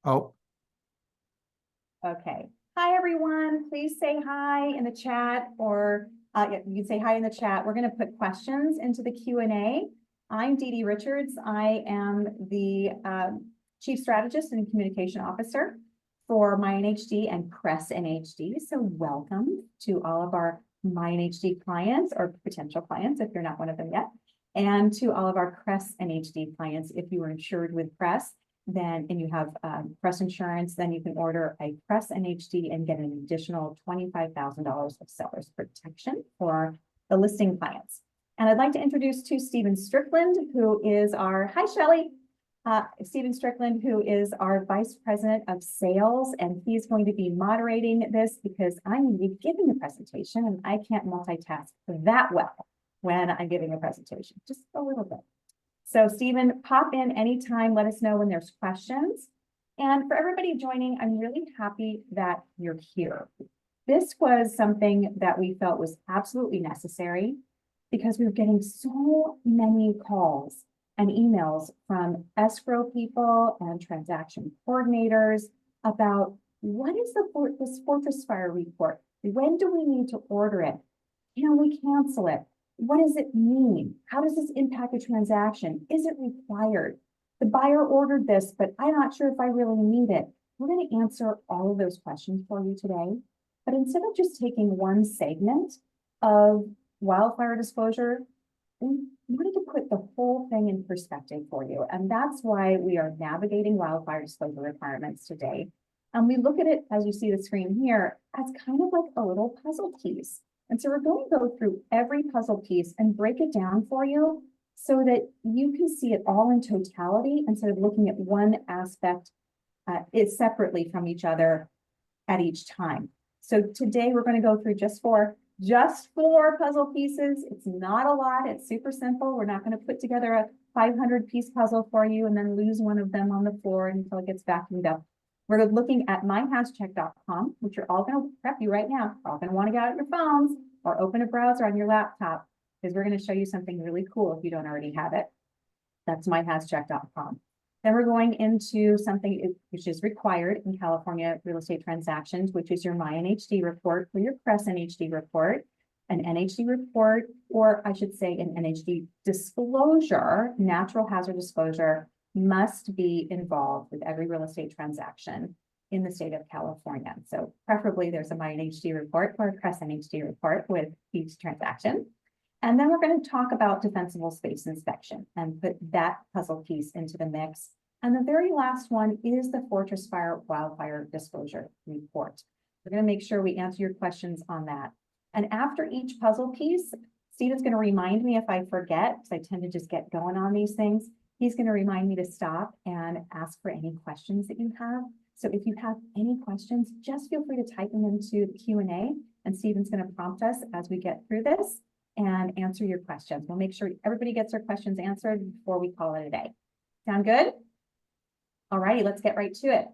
Oh, Okay. Hi, everyone. Please say hi in the chat, or you can say hi in the chat. We're going to put questions into the Q&A. I'm Dee Dee Richards. I am the Chief Strategist and Communication Officer for MyNHD and Cress NHD. So welcome to all of our MyNHD clients or potential clients if you're not one of them yet, and to all of our Cress NHD clients if you are insured with Cress. Then, and you have Cress insurance, then you can order a Cress NHD and get an additional $25,000 of seller's protection for the listing clients. And I'd like to introduce to Stephen Strickland, who is our, hi Shelly, Stephen Strickland, who is our Vice President of Sales, and he's going to be moderating this because I'm going to be giving a presentation and I can't multitask that well when I'm giving a presentation, just a little bit. So Stephen, pop in anytime, let us know when there's questions. And for everybody joining, I'm really happy that you're here. This was something that we felt was absolutely necessary because we were getting so many calls and emails from escrow people and transaction coordinators about what is this Fortress Fire report? When do we need to order it? Can we cancel it? What does it mean? How does this impact a transaction? Is it required? The buyer ordered this, but I'm not sure if I really need it. We're going to answer all of those questions for you today. But instead of just taking one segment of wildfire disclosure, we wanted to put the whole thing in perspective for you. And that's why we are navigating wildfire disclosure requirements today. And we look at it, as you see the screen here, as kind of like a little puzzle piece. And so we're going to go through every puzzle piece and break it down for you so that you can see it all in totality instead of looking at one aspect separately from each other at each time. So today we're going to go through just four puzzle pieces. It's not a lot. It's super simple. We're not going to put together a 500-piece puzzle for you and then lose one of them on the floor until it gets vacuumed up. We're looking at myhashcheck.com, which you're all going to prep you right now. You're all going to want to get out your phones or open a browser on your laptop because we're going to show you something really cool if you don't already have it. That's myhashcheck.com. Then we're going into something which is required in California real estate transactions, which is your MyNHD report or your Cress NHD report, an NHD report, or I should say an NHD disclosure, natural hazard disclosure, must be involved with every real estate transaction in the state of California. So preferably there's a MyNHD report or a Cress NHD report with each transaction. And then we're going to talk about defensible space inspection and put that puzzle piece into the mix. And the very last one is the Fortress Fire wildfire disclosure report. We're going to make sure we answer your questions on that. And after each puzzle piece, Stephen's going to remind me if I forget, because I tend to just get going on these things. He's going to remind me to stop and ask for any questions that you have. So if you have any questions, just feel free to type them into the Q&A, and Stephen's going to prompt us as we get through this and answer your questions. We'll make sure everybody gets their questions answered before we call it a day. Sound good? All righty, let's get right to it.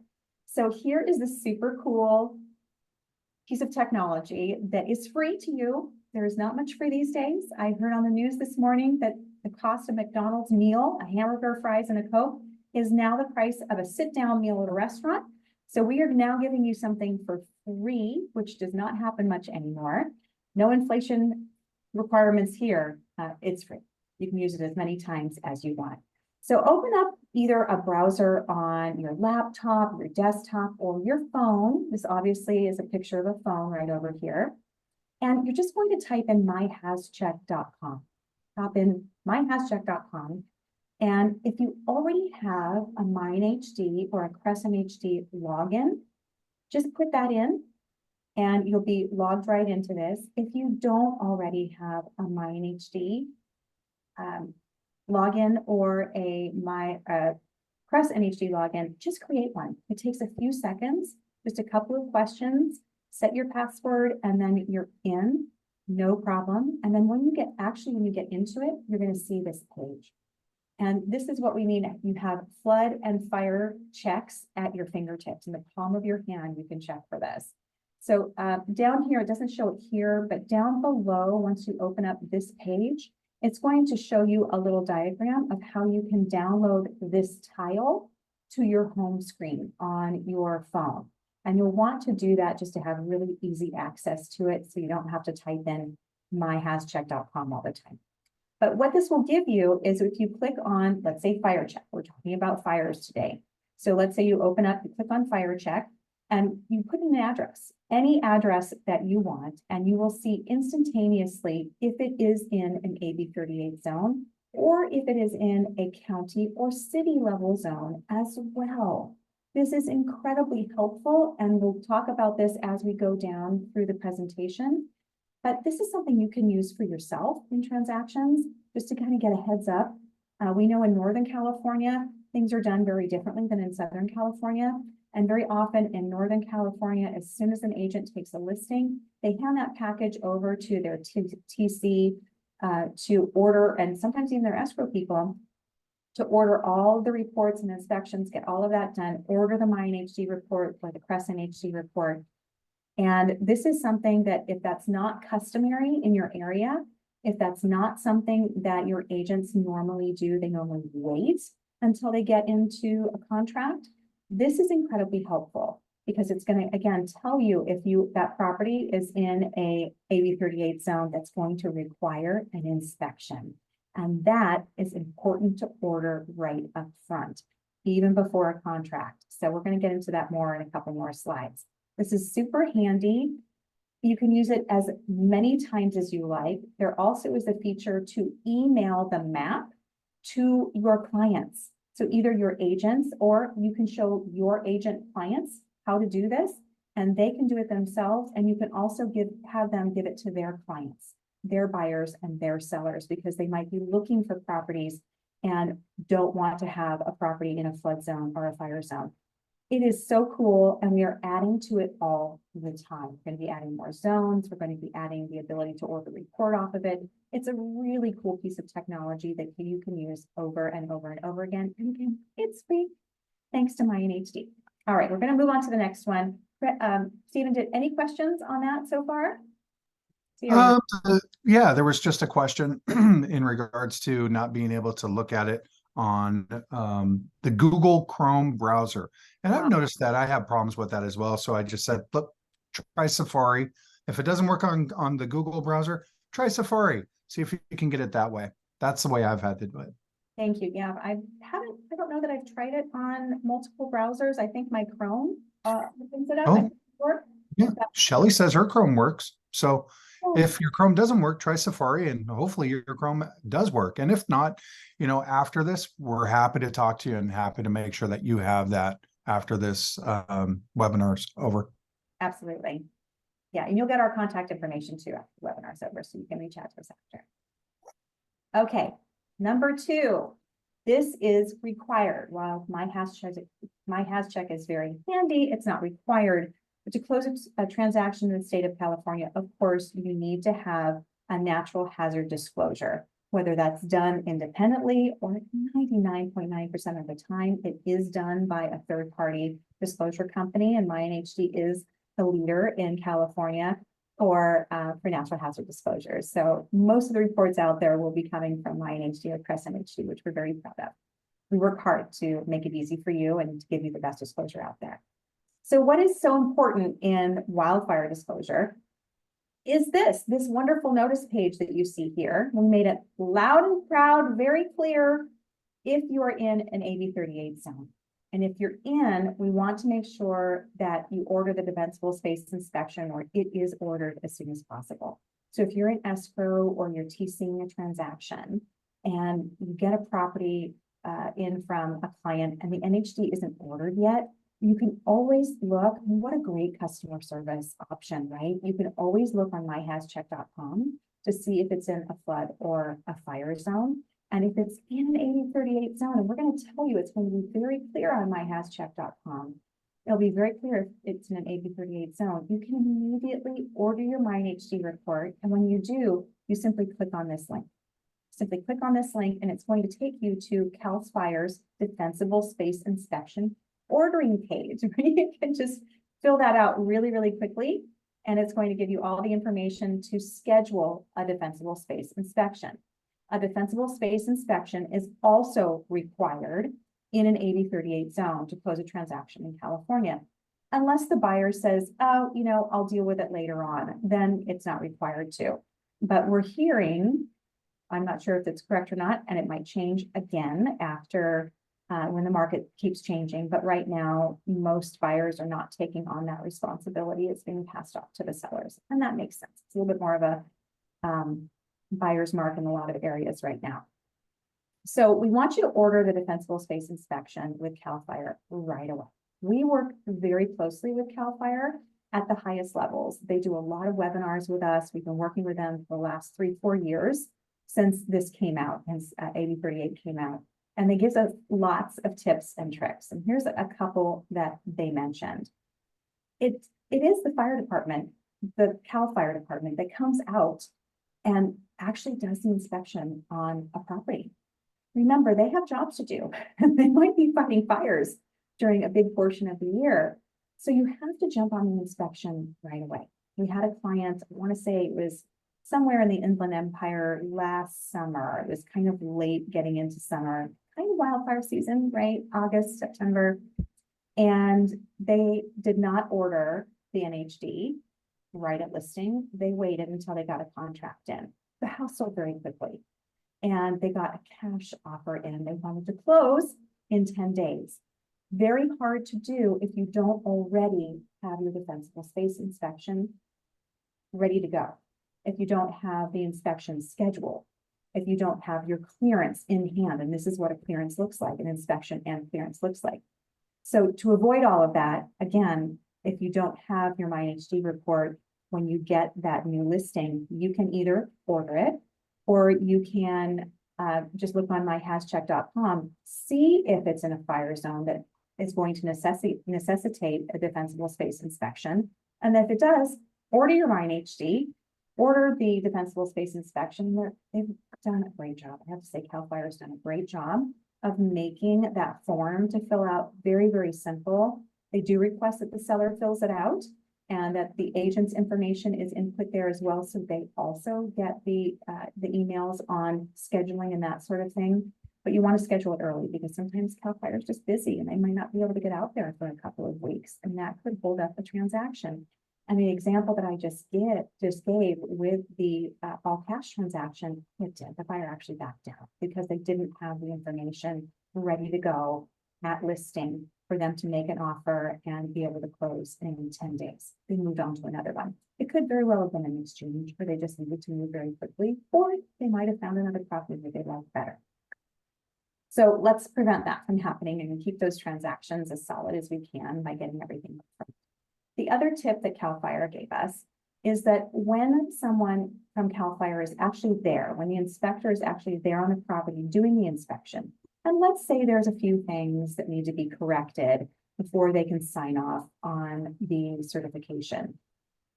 So here is the super cool piece of technology that is free to you. There is not much free these days. I heard on the news this morning that the cost of McDonald's meal, a hamburger, fries, and a Coke, is now the price of a sit-down meal at a restaurant. So we are now giving you something for free, which does not happen much anymore. No inflation requirements here. It's free. You can use it as many times as you want. So open up either a browser on your laptop, your desktop, or your phone. This obviously is a picture of a phone right over here. And you're just going to type in myhashcheck.com. Type in myhashcheck.com. And if you already have a MyNHD or a Cress NHD login, just put that in and you'll be logged right into this. If you don't already have a MyNHD login or a Cress NHD login, just create one. It takes a few seconds, just a couple of questions, set your password, and then you're in, no problem. And then when you get into it, you're going to see this page. And this is what we mean. You have flood and fire checks at your fingertips. In the palm of your hand, you can check for this. So down here, it doesn't show it here, but down below, once you open up this page, it's going to show you a little diagram of how you can download this tile to your home screen on your phone. And you'll want to do that just to have really easy access to it so you don't have to type in myhascheck.com all the time. But what this will give you is if you click on, let's say fire check, we're talking about fires today. So let's say you open up, you click on fire check and you put in an address, any address that you want, and you will see instantaneously if it is in an AB 38 zone or if it is in a county or city level zone as well. This is incredibly helpful, and we'll talk about this as we go down through the presentation. But this is something you can use for yourself in transactions, just to kind of get a heads up. We know in Northern California, things are done very differently than in Southern California. And very often in Northern California, as soon as an agent takes a listing, they hand that package over to their TC to order, and sometimes even their escrow people, to order all of the reports and inspections, get all of that done, order the MyNHD report or the CrescentHD report. And this is something that if that's not customary in your area, if that's not something that your agents normally do, they normally wait until they get into a contract. This is incredibly helpful because it's going to, again, tell you if that property is in a AB 38 zone that's going to require an inspection. And that is important to order right up front, even before a contract. So we're going to get into that more in a couple more slides. This is super handy. You can use it as many times as you like. There also is a feature to email the map to your clients. So either your agents, or you can show your agent clients how to do this, and they can do it themselves. And you can also have them give it to their clients, their buyers and their sellers, because they might be looking for properties and don't want to have a property in a flood zone or a fire zone. It is so cool, and we are adding to it all the time. We're going to be adding more zones. We're going to be adding the ability to order report off of it. It's a really cool piece of technology that you can use over and over and over again. And again, it's free, thanks to MyNHD. All right, we're going to move on to the next one. Stephen, did any questions on that so far? Yeah, there was just a question in regards to not being able to look at it on the Google Chrome browser. And I've noticed that I have problems with that as well. So I just said, look, try Safari. If it doesn't work on the Google browser, try Safari. See if you can get it that way. That's the way I've had to do it. Thank you. Yeah, I don't know that I've tried it on multiple browsers. I think my Chrome opens it up. Oh, yeah. Shelly says her Chrome works. So if your Chrome doesn't work, try Safari, and hopefully your Chrome does work. And if not, after this, we're happy to talk to you and happy to make sure that you have that after this webinar's over. Absolutely. Yeah, and you'll get our contact information too after the webinar's over, so you can reach out to us after. Okay, number 2. This is required. While MyHashcheck is very handy, it's not required. But to close a transaction in the state of California, of course, you need to have a natural hazard disclosure, whether that's done independently or 99.9% of the time, it is done by a third-party disclosure company, and MyNHD is the leader in California for natural hazard disclosures. So most of the reports out there will be coming from MyNHD or CrescentHD, which we're very proud of. We work hard to make it easy for you and to give you the best disclosure out there. So what is so important in wildfire disclosure is this wonderful notice page that you see here. We made it loud and proud, very clear if you are in an AB 38 zone. And if you're in, we want to make sure that you order the defensible space inspection, or it is ordered as soon as possible. So if you're in escrow or you're TCing a transaction and you get a property in from a client and the NHD isn't ordered yet, you can always look. What a great customer service option, right? You can always look on myhascheck.com to see if it's in a flood or a fire zone. And if it's in an AB 38 zone, and we're going to tell you, it's going to be very clear on myhascheck.com. It'll be very clear if it's in an AB 38 zone. You can immediately order your MyNHD report. And when you do, you simply click on this link. Simply click on this link, and it's going to take you to CAL FIRE's defensible space inspection ordering page. You can just fill that out really, really quickly, and it's going to give you all the information to schedule a defensible space inspection. A defensible space inspection is also required in an AB 38 zone to close a transaction in California. Unless the buyer says, oh, you know, I'll deal with it later on, then it's not required to. But we're hearing, I'm not sure if it's correct or not, and it might change again after when the market keeps changing. But right now, most buyers are not taking on that responsibility. It's being passed off to the sellers. And that makes sense. It's a little bit more of a buyer's mark in a lot of areas right now. So we want you to order the defensible space inspection with CAL FIRE right away. We work very closely with CAL FIRE at the highest levels. They do a lot of webinars with us. We've been working with them for the last 3-4 years since this came out, and AB 38 came out. And they give us lots of tips and tricks. And here's a couple that they mentioned. It is the fire department, the CAL FIRE department, that comes out and actually does the inspection on a property. Remember, they have jobs to do, and they might be fighting fires during a big portion of the year. So you have to jump on the inspection right away. We had a client, I want to say it was somewhere in the Inland Empire last summer. It was kind of late getting into summer, kind of wildfire season, right? August, September. And they did not order the MyNHD right at listing. They waited until they got a contract in. The house sold very quickly, and they got a cash offer in. They wanted to close in 10 days. Very hard to do if you don't already have your defensible space inspection ready to go. If you don't have the inspection scheduled, if you don't have your clearance in hand, and this is what a clearance looks like, an inspection and clearance looks like. So to avoid all of that, again, if you don't have your MyNHD report, when you get that new listing, you can either order it, or you can just look on myhascheck.com, see if it's in a fire zone that is going to necessitate a defensible space inspection. And if it does, order your MyNHD, order the defensible space inspection. They've done a great job. I have to say, CAL FIRE has done a great job of making that form to fill out very, very simple. They do request that the seller fills it out and that the agent's information is input there as well. So they also get the emails on scheduling and that sort of thing. But you want to schedule it early, because sometimes CAL FIRE is just busy and they might not be able to get out there for a couple of weeks, and that could hold up a transaction. And the example that I just gave with the all cash transaction, the buyer actually backed down because they didn't have the information ready to go at listing for them to make an offer and be able to close in 10 days. They moved on to another one. It could very well have been an exchange where they just needed to move very quickly, or they might have found another property that they liked better. So let's prevent that from happening and keep those transactions as solid as we can by getting everything up front. The other tip that CAL FIRE gave us is that when someone from CAL FIRE is actually there, when the inspector is actually there on the property doing the inspection, and let's say there's a few things that need to be corrected before they can sign off on the certification.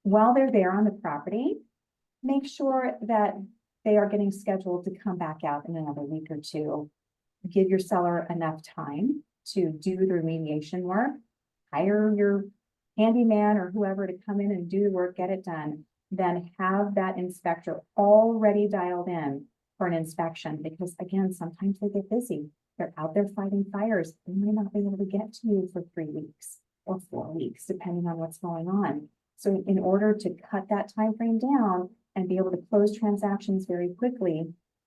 While they're there on the property, make sure that they are getting scheduled to come back out in another week or two. Give your seller enough time to do the remediation work, hire your handyman or whoever to come in and do the work, get it done, then have that inspector already dialed in for an inspection, because again, sometimes they get busy. They're out there fighting fires. They may not be able to get to you for 3 weeks or 4 weeks, depending on what's going on. So in order to cut that time frame down and be able to close transactions very quickly,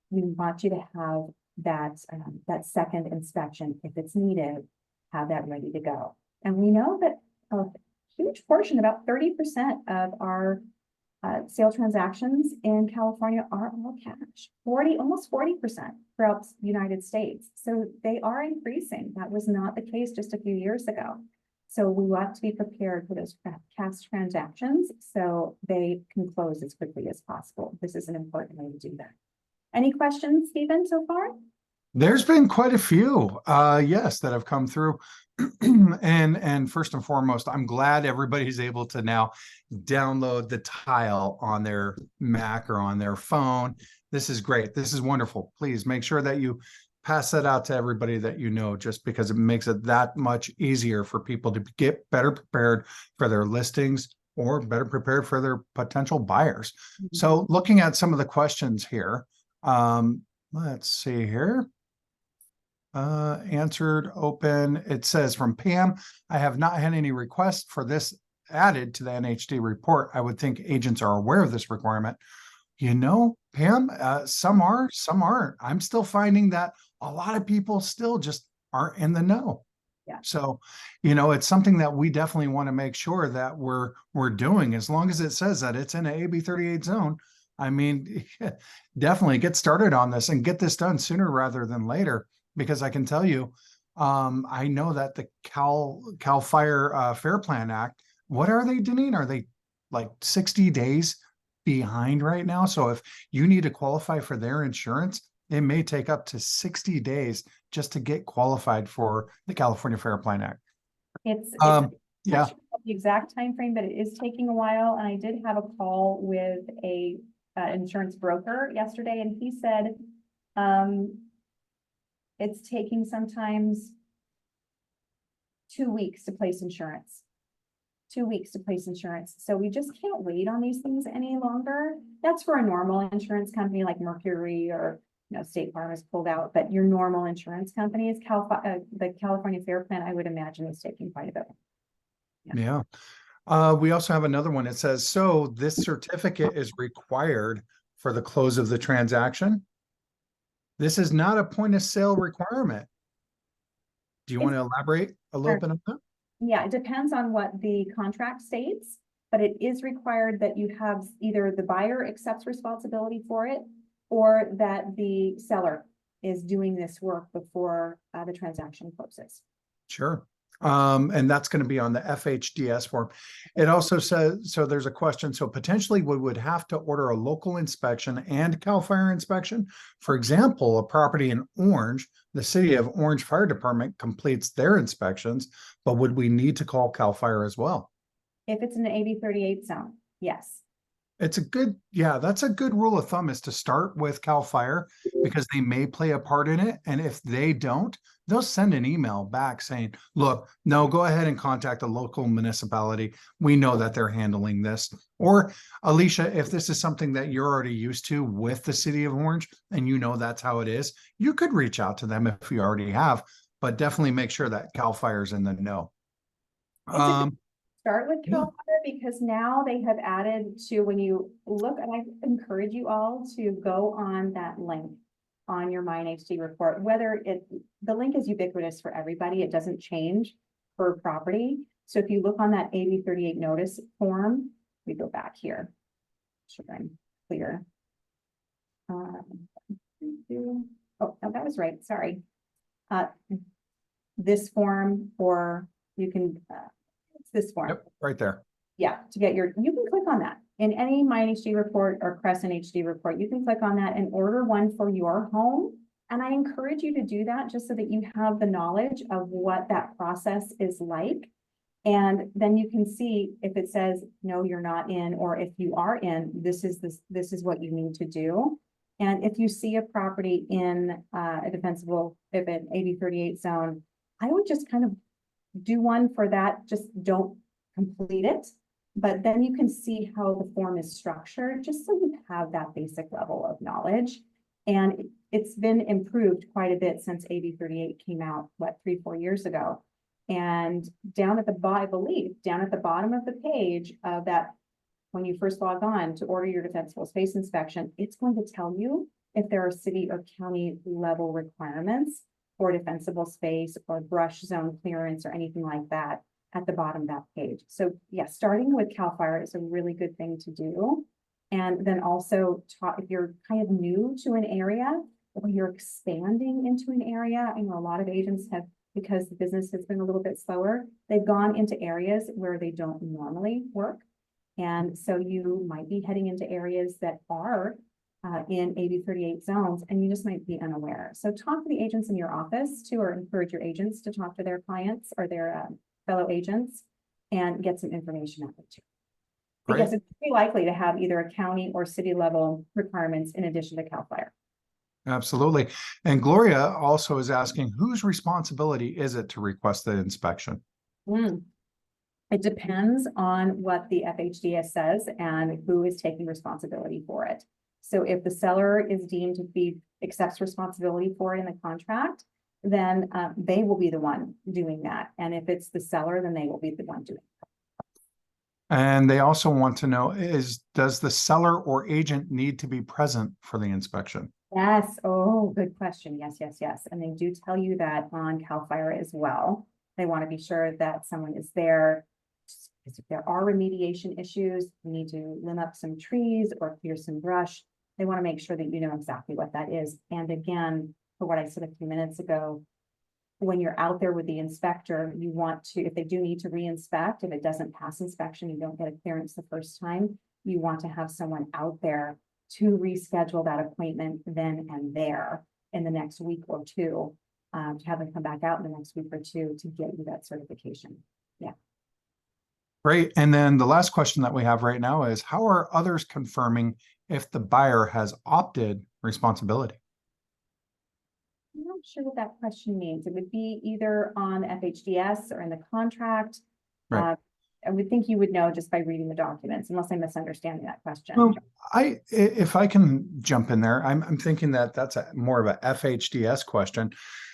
we want you to have that second inspection, if it's needed, have that ready to go. And we know that a huge portion, about 30% of our sale transactions in California are all cash, almost 40% throughout the United States. So they are increasing. That was not the case just a few years ago. So we want to be prepared for those cash transactions so they can close as quickly as possible. This is an important way to do that. Any questions, Stephen, so far? There's been quite a few, yes, that have come through. And first and foremost, I'm glad everybody's able to now download the tile on their Mac or on their phone. This is great. This is wonderful. Please make sure that you pass that out to everybody that you know, just because it makes it that much easier for people to get better prepared for their listings or better prepared for their potential buyers. Mm-hmm. So looking at some of the questions here, let's see here. answered, open. It says from Pam, I have not had any requests for this added to the NHD report. I would think agents are aware of this requirement. You know, Pam, some are, some aren't. I'm still finding that a lot of people still just aren't in the know. Yeah. So, you know, it's something that we definitely want to make sure that we're doing, as long as it says that it's in an AB 38 zone. I mean, definitely get started on this and get this done sooner rather than later, because I can tell you, I know that the Cal Fire Fair Plan Act, what are they, Deneen? Are they like 60 days behind right now? So if you need to qualify for their insurance, it may take up to 60 days just to get qualified for the California Fair Plan Act. It's Yeah. not sure the exact time frame, but it is taking a while. And I did have a call with a insurance broker yesterday, and he said it's taking sometimes 2 weeks to place insurance. 2 weeks to place insurance. So we just can't wait on these things any longer. That's for a normal insurance company like Mercury or, you know, State Farm is pulled out, but your normal insurance companies, the California Fair Plan, I would imagine, is taking quite a bit. Yeah. We also have another one. It says, so this certificate is required for the close of the transaction. This is not a point of sale requirement. Do you want to elaborate a little bit on that? Yeah, it depends on what the contract states, but it is required that you have either the buyer accepts responsibility for it or that the seller is doing this work before the transaction closes. Sure. And that's going to be on the FHDS form. It also says, so there's a question. So potentially we would have to order a local inspection and CAL FIRE inspection. For example, a property in Orange, the city of Orange Fire Department completes their inspections, but would we need to call CAL FIRE as well? If it's an AB 38 zone, yes. It's a good, yeah, that's a good rule of thumb, is to start with CAL FIRE, because they may play a part in it. And if they don't, they'll send an email back saying, look, no, go ahead and contact the local municipality. We know that they're handling this. Or Alicia, if this is something that you're already used to with the city of Orange and you know that's how it is, you could reach out to them if you already have, but definitely make sure that CAL FIRE is in the know. Start with CAL FIRE, because now they have added to, when you look, and I encourage you all to go on that link on your MyNHD report, whether the link is ubiquitous for everybody, it doesn't change per property. So if you look on that AB 38 notice form, we go back here. Sure, I'm clear. Oh, no, that was right, sorry. This form, or you can, it's this form. Yep, right there. Yeah, to get your, you can click on that in any MyNHD report or Crescent HD report. You can click on that and order one for your home. And I encourage you to do that just so that you have the knowledge of what that process is like. And then you can see if it says, no, you're not in, or if you are in, this is what you need to do. And if you see a property in a defensible, if an AB 38 zone, I would just kind of do one for that. Just don't complete it. But then you can see how the form is structured, just so you have that basic level of knowledge. And it's been improved quite a bit since AB 38 came out, what, 3-4 years ago. And down at the bottom, I believe, down at the bottom of the page of that, when you first log on to order your defensible space inspection, it's going to tell you if there are city or county level requirements for defensible space or brush zone clearance or anything like that at the bottom of that page. So yeah, starting with CAL FIRE is a really good thing to do. And then also if you're kind of new to an area or you're expanding into an area, I know a lot of agents have, because the business has been a little bit slower, they've gone into areas where they don't normally work. And so you might be heading into areas that are in AB 38 zones, and you just might be unaware. So talk to the agents in your office too, or encourage your agents to talk to their clients or their fellow agents and get some information out of it too. Because it's pretty likely to have either a county or city level requirements in addition to CAL FIRE. Absolutely. And Gloria also is asking, whose responsibility is it to request the inspection? It depends on what the FHDS says and who is taking responsibility for it. So if the seller is deemed to be accepts responsibility for it in the contract, then they will be the one doing that. And if it's the seller, then they will be the one doing it. And they also want to know does the seller or agent need to be present for the inspection? Yes. Oh, good question. Yes, yes, yes. And they do tell you that on CAL FIRE as well. They want to be sure that someone is there. If there are remediation issues, you need to limb up some trees or clear some brush. They want to make sure that you know exactly what that is. And again, for what I said a few minutes ago, when you're out there with the inspector, you want to, if they do need to re-inspect, if it doesn't pass inspection, you don't get a clearance the first time, you want to have someone out there to reschedule that appointment then and there in the next week or two, to have them come back out in the next week or two to get you that certification. Yeah. Great. And then the last question that we have right now is, how are others confirming if the buyer has opted responsibility? I'm not sure what that question means. It would be either on FHDS or in the contract. Right. I would think you would know just by reading the documents, unless I'm misunderstanding that question. Well, if I can jump in there, I'm thinking that that's more of a FHDS question.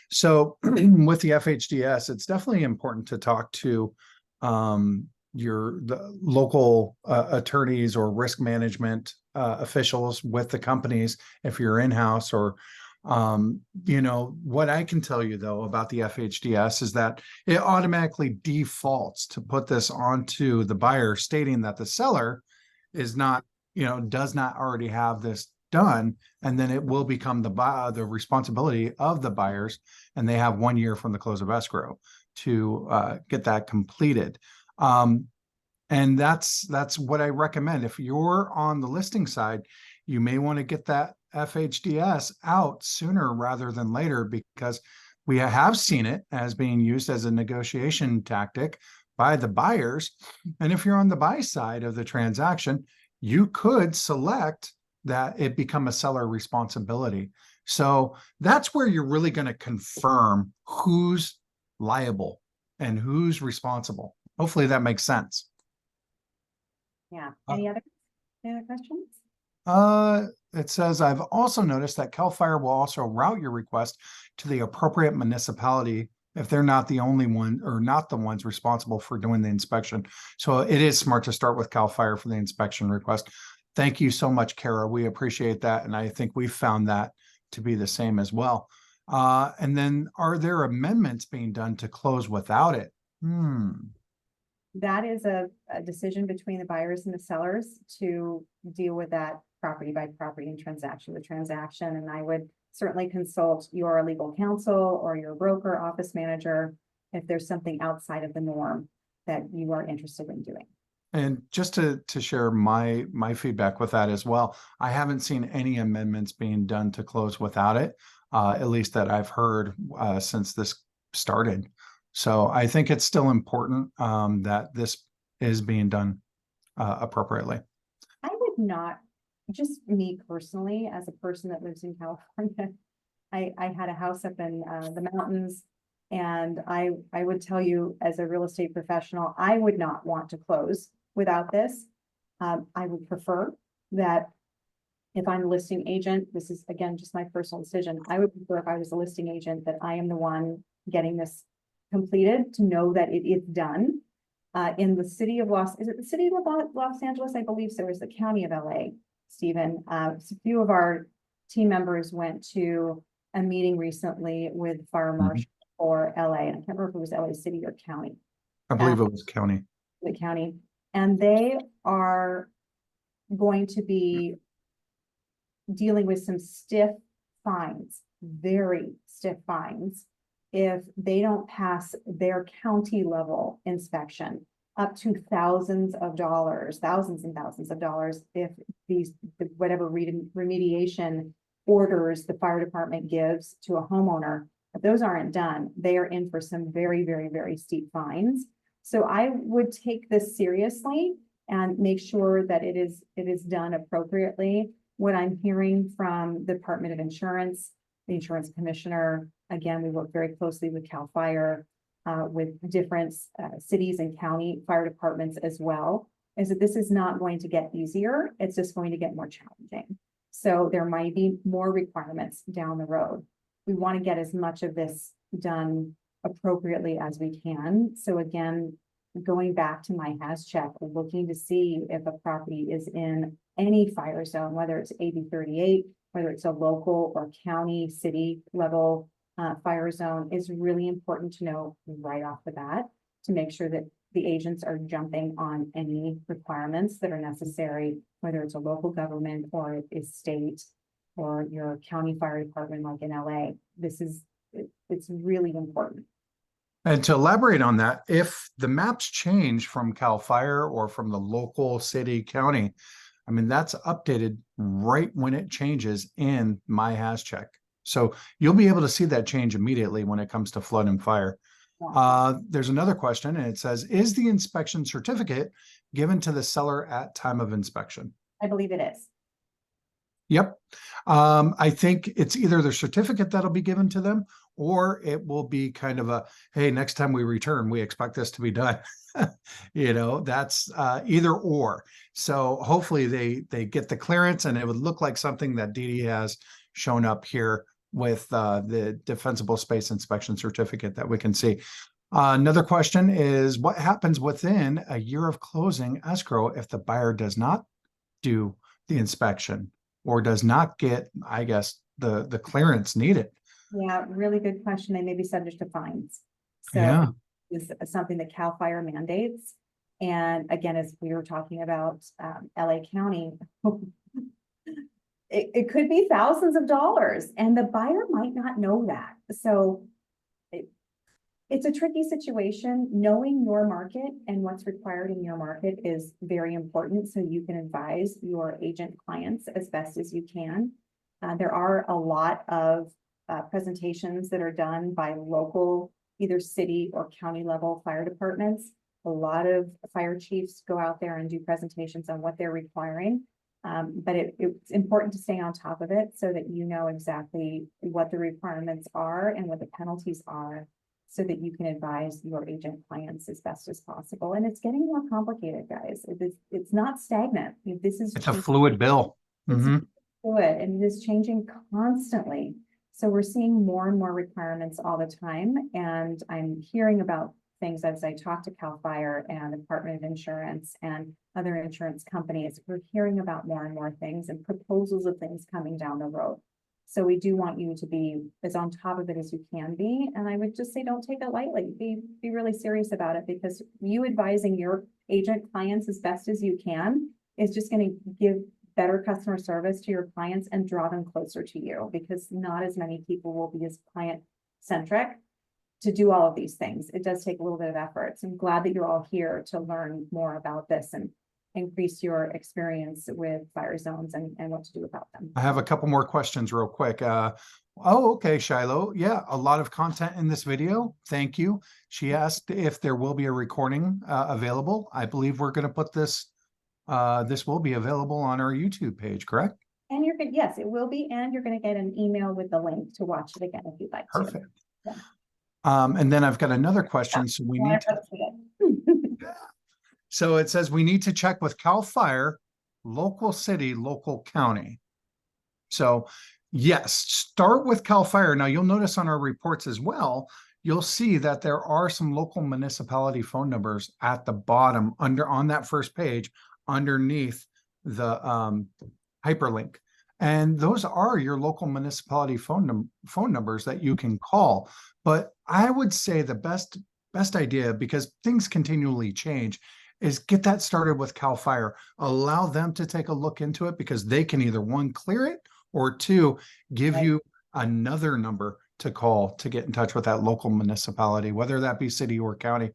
So with the FHDS, it's definitely important to talk to the local attorneys or risk management officials with the companies if you're in-house, or what I can tell you though about the FHDS is that it automatically defaults to put this onto the buyer, stating that the seller is not, does not already have this done, and then it will become the responsibility of the buyers, and they have 1 year from the close of escrow to get that completed. And that's what I recommend. If you're on the listing side, you may want to get that FHDS out sooner rather than later, because we have seen it as being used as a negotiation tactic by the buyers. And if you're on the buy side of the transaction, you could select that it become a seller responsibility. So that's where you're really going to confirm who's liable and who's responsible. Hopefully that makes sense. Yeah. Any other questions? It says, I've also noticed that CAL FIRE will also route your request to the appropriate municipality if they're not the only one or not the ones responsible for doing the inspection. So it is smart to start with CAL FIRE for the inspection request. Thank you so much, Kara. We appreciate that. And I think we found that to be the same as well. And then are there amendments being done to close without it? That is a decision between the buyers and the sellers to deal with that property by property and transaction to transaction. And I would certainly consult your legal counsel or your broker, office manager, if there's something outside of the norm that you are interested in doing. And just to share my feedback with that as well, I haven't seen any amendments being done to close without it, at least that I've heard since this started. So I think it's still important that this is being done appropriately. I would not, just me personally, as a person that lives in California, I had a house up in the mountains, and I would tell you as a real estate professional, I would not want to close without this. I would prefer that if I'm a listing agent, this is again just my personal decision, I would prefer if I was a listing agent that I am the one getting this completed, to know that it is done. In the city of is it the city of Los Angeles? I believe so. Is the county of LA, Stephen. A few of our team members went to a meeting recently with fire marshal for LA. And I can't remember if it was LA city or county. I believe it was county. The county. And they are going to be dealing with some stiff fines, very stiff fines, if they don't pass their county level inspection, up to thousands and thousands of dollars, if whatever remediation orders the fire department gives to a homeowner, if those aren't done, they are in for some very, very, very steep fines. So I would take this seriously and make sure that it is done appropriately. What I'm hearing from the Department of Insurance, the insurance commissioner, again, we work very closely with CAL FIRE, with different cities and county fire departments as well, is that this is not going to get easier. It's just going to get more challenging. So there might be more requirements down the road. We want to get as much of this done appropriately as we can. So again, going back to my has check, looking to see if a property is in any fire zone, whether it's AB 38, whether it's a local or county, city level fire zone, is really important to know right off the bat to make sure that the agents are jumping on any requirements that are necessary, whether it's a local government or it is state or your county fire department like in LA. It's really important. And to elaborate on that, if the maps change from CAL FIRE or from the local city, county, I mean, that's updated right when it changes in My Has Check. So you'll be able to see that change immediately when it comes to flood and fire. There's another question, and it says, is the inspection certificate given to the seller at time of inspection? I believe it is. Yep. I think it's either the certificate that'll be given to them, or it will be kind of a, hey, next time we return, we expect this to be done. You know, that's either or. So hopefully they get the clearance, and it would look like something that Dee Dee has shown up here with the defensible space inspection certificate that we can see. Another question is, what happens within a year of closing escrow if the buyer does not do the inspection or does not get, I guess, the clearance needed? Yeah, really good question. They may be subject to fines. So Yeah. is something that CAL FIRE mandates. And again, as we were talking about LA County, it could be thousands of dollars, and the buyer might not know that. So it's a tricky situation. Knowing your market and what's required in your market is very important, so you can advise your agent clients as best as you can. There are a lot of presentations that are done by local, either city or county level fire departments. A lot of fire chiefs go out there and do presentations on what they're requiring. But it's important to stay on top of it so that you know exactly what the requirements are and what the penalties are, so that you can advise your agent clients as best as possible. And it's getting more complicated, guys. It's not stagnant. It's a fluid bill. It's fluid, and it is changing constantly. So we're seeing more and more requirements all the time. And I'm hearing about things as I talk to CAL FIRE and the Department of Insurance and other insurance companies. We're hearing about more and more things and proposals of things coming down the road. So we do want you to be as on top of it as you can be. And I would just say, don't take it lightly. Be really serious about it, because you advising your agent clients as best as you can is just going to give better customer service to your clients and draw them closer to you, because not as many people will be as client centric to do all of these things. It does take a little bit of effort. So I'm glad that you're all here to learn more about this and increase your experience with fire zones and what to do about them. I have a couple more questions real quick. Okay, Shiloh. Yeah, a lot of content in this video. Thank you. She asked if there will be a recording available. I believe we're going to put this, this will be available on our YouTube page, correct? And you're good. Yes, it will be. And you're going to get an email with the link to watch it again if you'd like to. Perfect. Yeah. And then I've got another question. So we need to, so it says we need to check with CAL FIRE, local city, local county. So yes, start with CAL FIRE. Now you'll notice on our reports as well, you'll see that there are some local municipality phone numbers at the bottom on that first page underneath the hyperlink. And those are your local municipality phone numbers that you can call. But I would say the best idea, because things continually change, is get that started with CAL FIRE. Allow them to take a look into it, because they can either one, clear it, or two, give you another number to call to get in touch with that local municipality, whether that be city or county.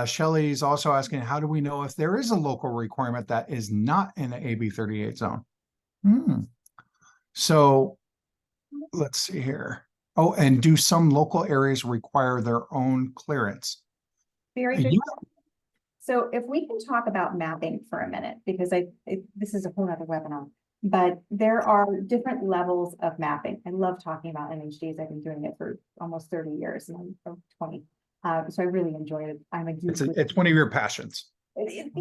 Shelley's also asking, how do we know if there is a local requirement that is not in the AB 38 zone? So let's see here. Oh, and do some local areas require their own clearance? Very good. So if we can talk about mapping for a minute, because this is a whole other webinar, but there are different levels of mapping. I love talking about MHDs. I've been doing it for almost 30 years, and I'm 20. So I really enjoy it. I'm a geek. It's one of your passions. It is.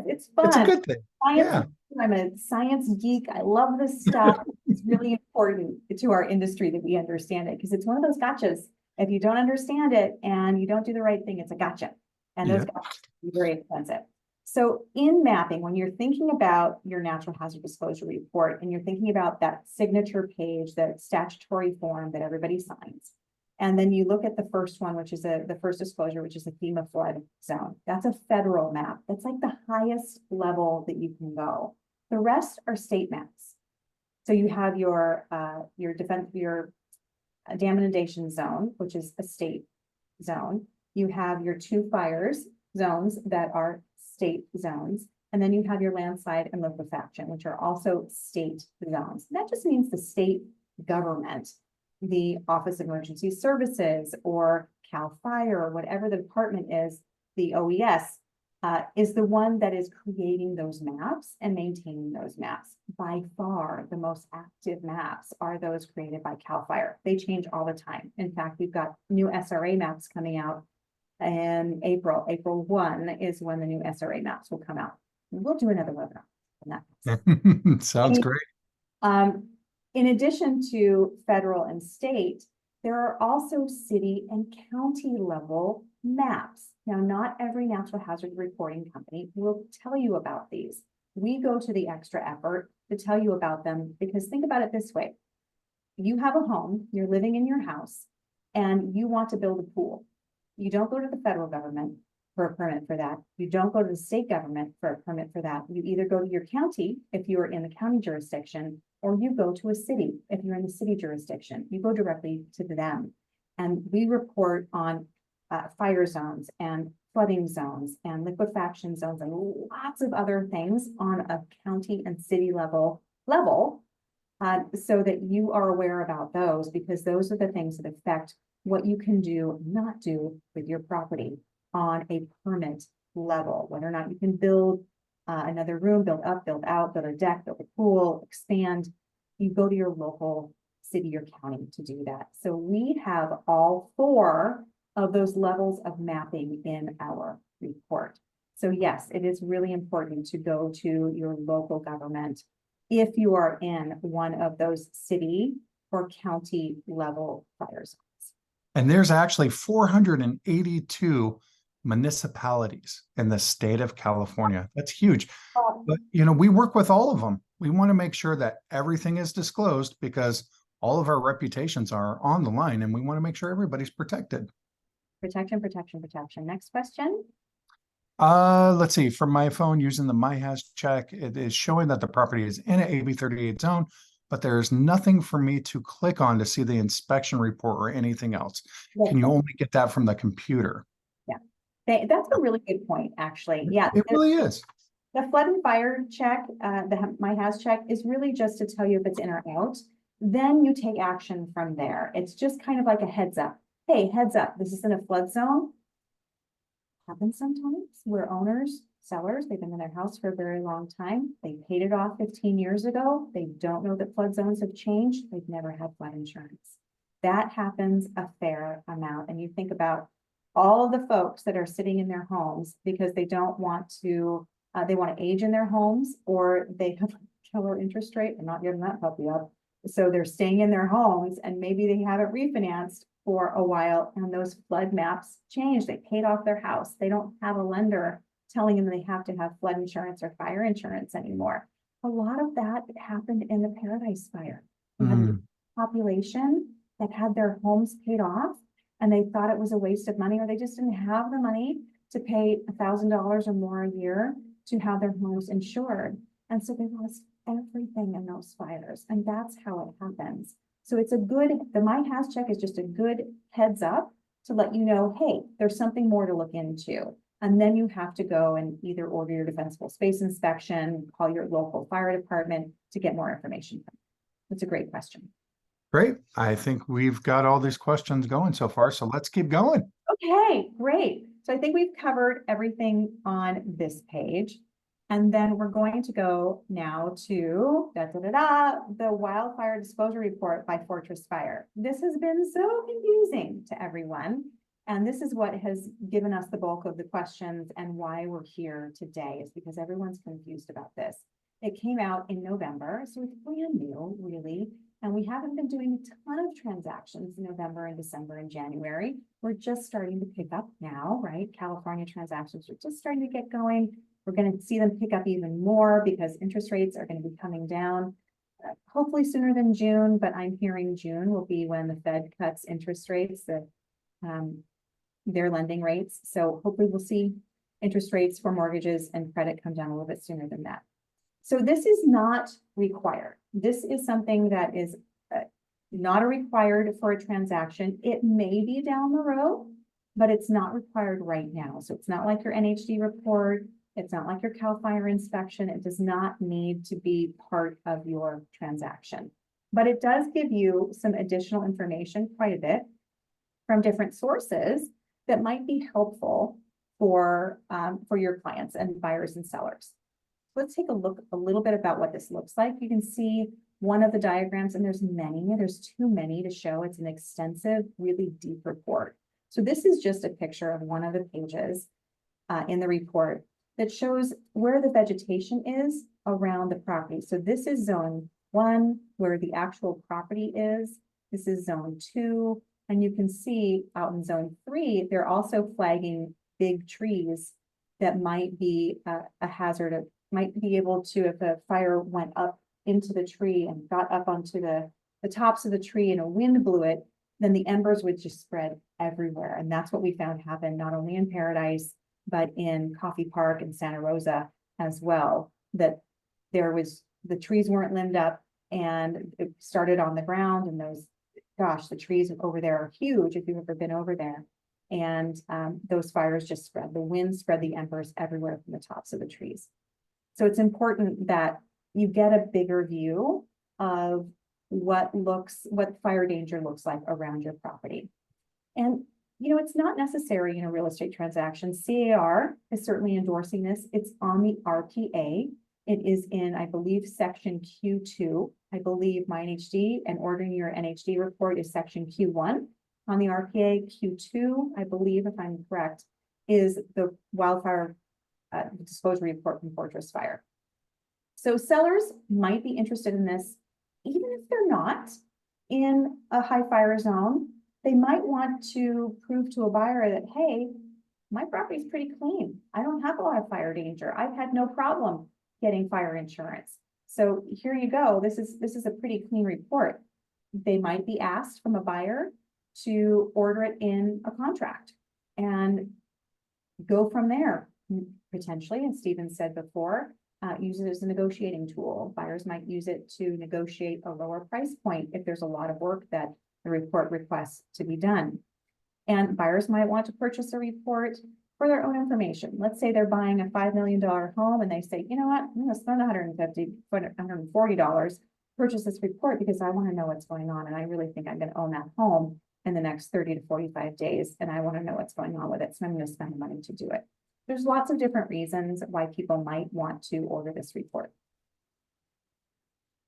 It's fun. It's a good thing. Science, yeah. I'm a science geek. I love this stuff. It's really important to our industry that we understand it, because it's one of those gotchas. If you don't understand it and you don't do the right thing, it's a gotcha. And those Yeah. gotchas can be very expensive. So in mapping, when you're thinking about your natural hazard disclosure report and you're thinking about that signature page, that statutory form that everybody signs, and then you look at the first one, which is the first disclosure, which is a FEMA flood zone. That's a federal map. That's like the highest level that you can go. The rest are state maps. So you have your dam inundation zone, which is a state zone. You have your 2 fires zones that are state zones. And then you have your landslide and liquefaction, which are also state zones. That just means the state government, the Office of Emergency Services or CAL FIRE or whatever the department is, the OES, is the one that is creating those maps and maintaining those maps. By far, the most active maps are those created by CAL FIRE. They change all the time. In fact, we've got new SRA maps coming out in April. April 1 is when the new SRA maps will come out. We'll do another webinar on that. Sounds great. In addition to federal and state, there are also city and county level maps. Now, not every natural hazard reporting company will tell you about these. We go to the extra effort to tell you about them because think about it this way. You have a home, you're living in your house, and you want to build a pool. You don't go to the federal government for a permit for that. You don't go to the state government for a permit for that. You either go to your county if you are in the county jurisdiction, or you go to a city if you're in the city jurisdiction. You go directly to them. And we report on fire zones and flooding zones and liquefaction zones and lots of other things on a county and city level so that you are aware about those, because those are the things that affect what you can do, not do with your property on a permit level, whether or not you can build another room, build up, build out, build a deck, build a pool, expand. You go to your local city or county to do that. So we have all 4 of those levels of mapping in our report. So yes, it is really important to go to your local government if you are in one of those city or county level fire zones. And there's actually 482 municipalities in the state of California. That's huge. But, we work with all of them. We want to make sure that everything is disclosed because all of our reputations are on the line and we want to make sure everybody's protected. Protection, protection, protection. Next question. Let's see. From my phone using the MyHaz check, it is showing that the property is in an AB 38 zone, but there's nothing for me to click on to see the inspection report or anything else. Can you only get that from the computer? Yeah, that's a really good point, actually. Yeah, it really is. The flood and fire check, the MyHaz check is really just to tell you if it's in or out. Then you take action from there. It's just kind of like a heads up. Hey, heads up, this is in a flood zone. Happens sometimes where owners, sellers, they've been in their house for a very long time. They paid it off 15 years ago. They don't know that flood zones have changed. They've never had flood insurance. That happens a fair amount. And you think about all of the folks that are sitting in their homes because they don't want to, they want to age in their homes, or they have a killer interest rate. I'm not giving that puppy up. So they're staying in their homes and maybe they haven't refinanced for a while and those flood maps change. They paid off their house. They don't have a lender telling them they have to have flood insurance or fire insurance anymore. A lot of that happened in the Paradise Fire. We had a population that had their homes paid off and they thought it was a waste of money, or they just didn't have the money to pay $1,000 or more a year to have their homes insured. And so they lost everything in those fires. And that's how it happens. So it's a good, the MyHaz check is just a good heads up to let you know, hey, there's something more to look into. And then you have to go and either order your defensible space inspection, call your local fire department to get more information. That's a great question. Great. I think we've got all these questions going so far, so let's keep going. Okay, great. So I think we've covered everything on this page. And then we're going to go now to the wildfire disclosure report by Fortress Fire. This has been so confusing to everyone. And this is what has given us the bulk of the questions and why we're here today, is because everyone's confused about this. It came out in November, so it's brand new, really. And we haven't been doing a ton of transactions in November and December and January. We're just starting to pick up now, right? California transactions are just starting to get going. We're going to see them pick up even more because interest rates are going to be coming down, hopefully sooner than June, but I'm hearing June will be when the Fed cuts interest rates, their lending rates. So hopefully we'll see interest rates for mortgages and credit come down a little bit sooner than that. So this is not required. This is something that is not a required for a transaction. It may be down the road, but it's not required right now. So it's not like your NHD report. It's not like your CAL FIRE inspection. It does not need to be part of your transaction, but it does give you some additional information, quite a bit, from different sources that might be helpful for your clients and buyers and sellers. Let's take a look a little bit about what this looks like. You can see one of the diagrams, and there's too many to show. It's an extensive, really deep report. So this is just a picture of one of the pages in the report that shows where the vegetation is around the property. So this is zone 1, where the actual property is. This is zone 2, and you can see out in zone 3, they're also flagging big trees that might be a hazard of, might be able to, if a fire went up into the tree and got up onto the tops of the tree and a wind blew it, then the embers would just spread everywhere. And that's what we found happen not only in Paradise, but in Coffee Park and Santa Rosa as well, that there was, the trees weren't limbed up and it started on the ground, and those, gosh, the trees over there are huge if you've ever been over there. And those fires just spread, the wind spread the embers everywhere from the tops of the trees. So it's important that you get a bigger view of what fire danger looks like around your property. And, you know, it's not necessary in a real estate transaction. CAR is certainly endorsing this. It's on the RPA. It is in, I believe, section Q2. I believe MyNHD and ordering your NHD report is section Q1. On the RPA, Q2, I believe, if I'm correct, is the wildfire disclosure report from Fortress Fire. So sellers might be interested in this, even if they're not in a high fire zone. They might want to prove to a buyer that, hey, my property is pretty clean. I don't have a lot of fire danger. I've had no problem getting fire insurance. So here you go. This is a pretty clean report. They might be asked from a buyer to order it in a contract and go from there. Potentially, and Stephen said before, use it as a negotiating tool. Buyers might use it to negotiate a lower price point if there's a lot of work that the report requests to be done. And buyers might want to purchase a report for their own information. Let's say they're buying a $5 million home and they say, you know what, I'm going to spend $140, purchase this report because I want to know what's going on. And I really think I'm going to own that home in the next 30 to 45 days. And I want to know what's going on with it. So I'm going to spend the money to do it. There's lots of different reasons why people might want to order this report.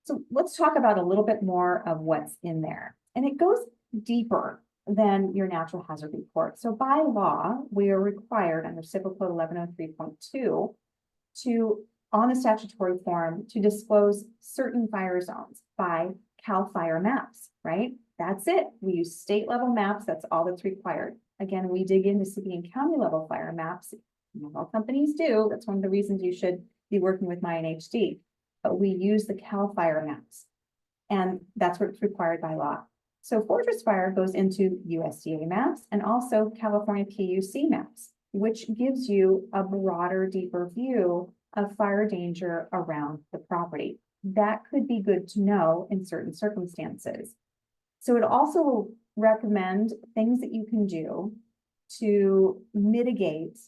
So let's talk about a little bit more of what's in there. And it goes deeper than your natural hazard report. So by law, we are required under Civil Code 1103.2 to, on the statutory form, to disclose certain fire zones by CAL FIRE maps, right? That's it. We use state level maps. That's all that's required. Again, we dig into city and county level fire maps. All companies do. That's one of the reasons you should be working with MyNHD. But we use the CAL FIRE maps, and that's what's required by law. So Fortress Fire goes into USDA maps and also California PUC maps, which gives you a broader, deeper view of fire danger around the property. That could be good to know in certain circumstances. So it also will recommend things that you can do to mitigate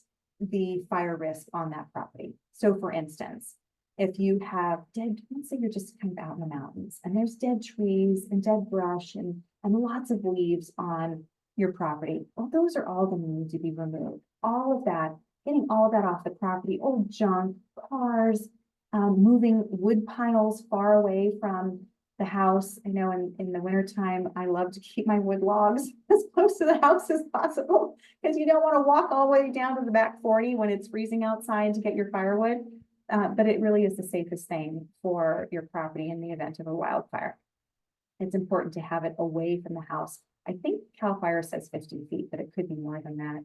the fire risk on that property. So for instance, if you have dead, let's say you're just kind of out in the mountains and there's dead trees and dead brush and lots of leaves on your property, well, those are all going to need to be removed. All of that, getting all of that off the property, old junk, cars, moving wood piles far away from the house. I know in the wintertime, I love to keep my wood logs as close to the house as possible because you don't want to walk all the way down to the back 40 when it's freezing outside to get your firewood. But it really is the safest thing for your property in the event of a wildfire. It's important to have it away from the house. I think CAL FIRE says 50 feet, but it could be more than that.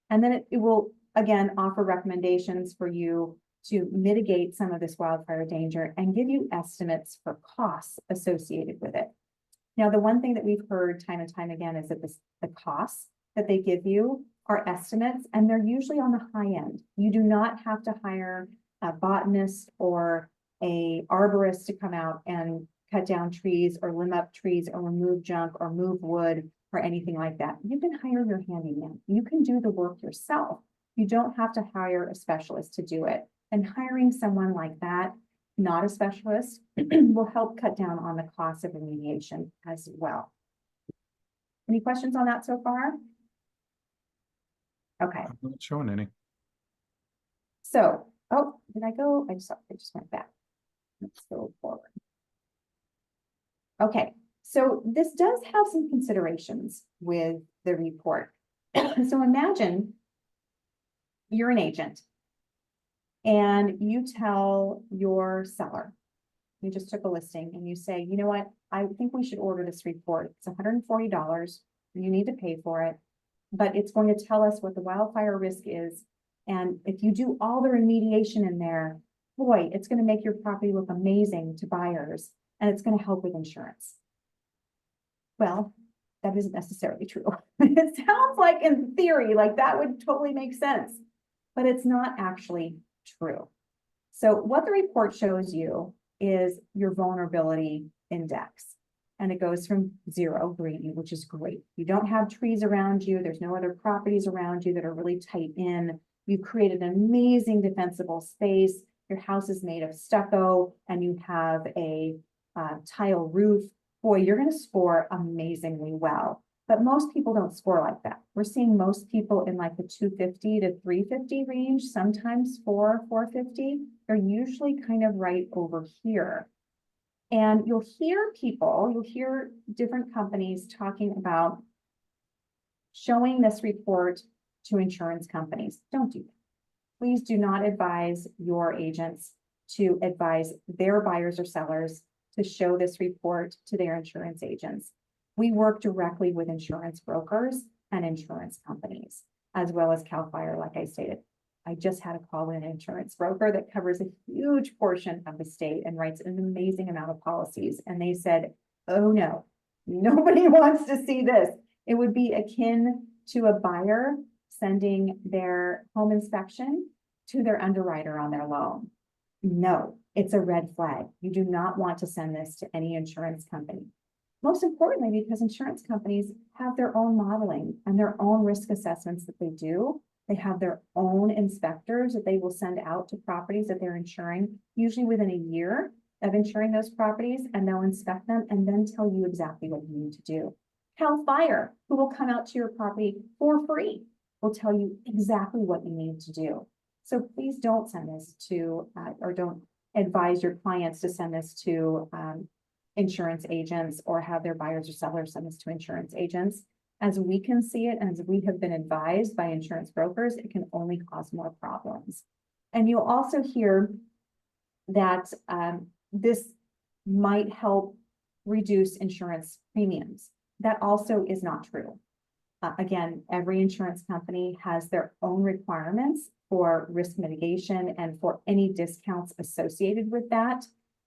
And then it will, again, offer recommendations for you to mitigate some of this wildfire danger and give you estimates for costs associated with it. Now, the one thing that we've heard time and time again is that the costs that they give you are estimates, and they're usually on the high end. You do not have to hire a botanist or a arborist to come out and cut down trees or limb up trees or remove junk or move wood or anything like that. You can hire your handyman. You can do the work yourself. You don't have to hire a specialist to do it. And hiring someone like that, not a specialist, will help cut down on the cost of remediation as well. Any questions on that so far? Okay. I'm not showing any. So, oh, did I go? I just went back. Let's go forward. Okay, so this does have some considerations with the report. So imagine you're an agent and you tell your seller, you just took a listing and you say, you know what, I think we should order this report. It's $140. You need to pay for it, but it's going to tell us what the wildfire risk is. And if you do all the remediation in there, boy, it's going to make your property look amazing to buyers, and it's going to help with insurance. Well, that isn't necessarily true. It sounds like in theory, like that would totally make sense, but it's not actually true. So what the report shows you is your vulnerability index. And it goes from 0, green, which is great. You don't have trees around you. There's no other properties around you that are really tight in. You created an amazing defensible space. Your house is made of stucco and you have a tile roof. Boy, you're going to score amazingly well. But most people don't score like that. We're seeing most people in like the 250 to 350 range, sometimes 450. They're usually kind of right over here. And you'll hear different companies talking about showing this report to insurance companies. Don't do that. Please do not advise your agents to advise their buyers or sellers to show this report to their insurance agents. We work directly with insurance brokers and insurance companies, as well as CAL FIRE, like I stated. I just had a call with an insurance broker that covers a huge portion of the state and writes an amazing amount of policies. And they said, oh no, nobody wants to see this. It would be akin to a buyer sending their home inspection to their underwriter on their loan. No, it's a red flag. You do not want to send this to any insurance company. Most importantly, because insurance companies have their own modeling and their own risk assessments that they do. They have their own inspectors that they will send out to properties that they're insuring, usually within a year of insuring those properties, and they'll inspect them and then tell you exactly what you need to do. CAL FIRE, who will come out to your property for free, will tell you exactly what you need to do. So please don't send this to, or don't advise your clients to send this to insurance agents or have their buyers or sellers send this to insurance agents. As we can see it, and as we have been advised by insurance brokers, it can only cause more problems. And you'll also hear that this might help reduce insurance premiums. That also is not true. Again, every insurance company has their own requirements for risk mitigation and for any discounts associated with that.